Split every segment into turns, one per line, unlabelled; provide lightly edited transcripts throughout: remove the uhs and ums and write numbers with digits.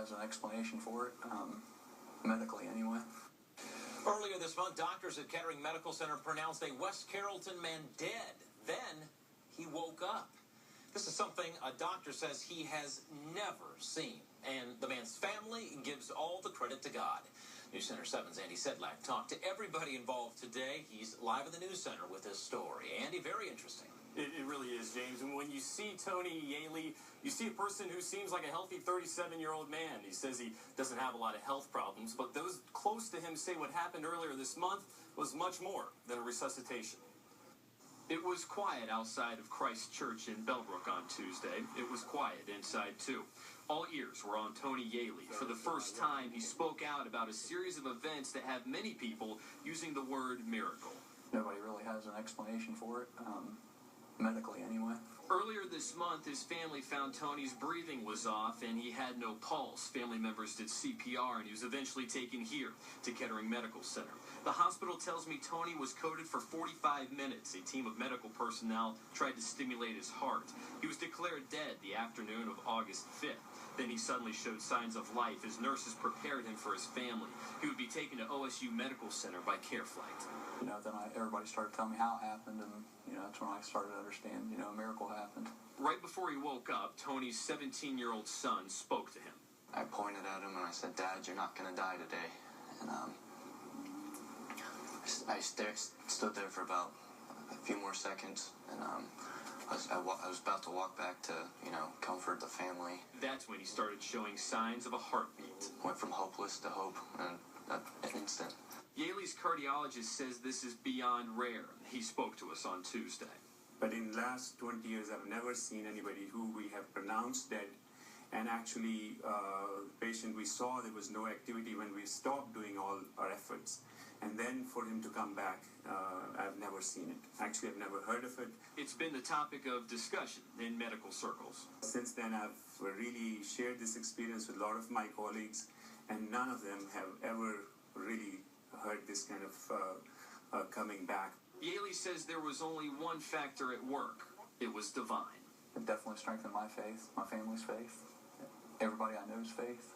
has an explanation for it, medically anyway.
Earlier this month, doctors at Kettering Medical Center pronounced a West Carrollton man dead. Then he woke up. This is something a doctor says he has never seen, and the man's family gives all the credit to God. News Center 7's Andy Sedlak talked to everybody involved today. He's live at the News Center with his story. Andy, very interesting.
It really is, James. And when you see Tony Yahle, you see a person who seems like a healthy 37-year-old man. He says he doesn't have a lot of health problems, but those close to him say what happened earlier this month was much more than a resuscitation. It was quiet outside of Christ Church in Bellbrook on Tuesday. It was quiet inside, too. All ears were on Tony Yahle. For the first time, he spoke out about a series of events that have many people using the word miracle.
Nobody really has an explanation for it, medically anyway.
Earlier this month, his family found Tony's breathing was off and he had no pulse. Family members did CPR and he was eventually taken here to Kettering Medical Center. The hospital tells me Tony was coded for 45 minutes. A team of medical personnel tried to stimulate his heart. He was declared dead the afternoon of August 5th. Then he suddenly showed signs of life as nurses prepared him for his family. He would be taken to OSU Medical Center by care flight.
Then everybody started telling me how it happened, and, that's when I started to understand, a miracle happened.
Right before he woke up, Tony's 17-year-old son spoke to him.
I pointed at him and I said, "Dad, you're not going to die today." And I stood there for about a few more seconds, and I was about to walk back to, comfort the family.
That's when he started showing signs of a heartbeat.
Went from hopeless to hope in an instant.
Yahle's cardiologist says this is beyond rare. He spoke to us on Tuesday.
But in the last 20 years, I've never seen anybody who we have pronounced dead. And actually, the patient we saw, there was no activity when we stopped doing all our efforts. And then for him to come back, I've never seen it. Actually, I've never heard of it.
It's been the topic of discussion in medical circles.
Since then, I've really shared this experience with a lot of my colleagues, and none of them have ever really heard this kind of coming back.
Yahle says there was only one factor at work. It was divine.
It definitely strengthened my faith, my family's faith, everybody I know's faith.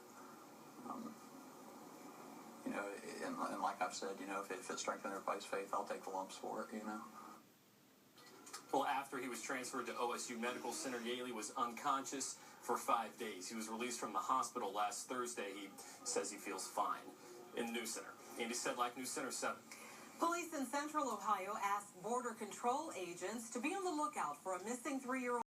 And like I've said, if it strengthened everybody's faith, I'll take the lumps for it,
Well, after he was transferred to OSU Medical Center, Yahle was unconscious for 5 days. He was released from the hospital last Thursday. He says he feels fine. In the News Center, Andy Sedlak, News Center 7.
Police in Central Ohio asked Border Control agents to be on the lookout for a missing 3-year-old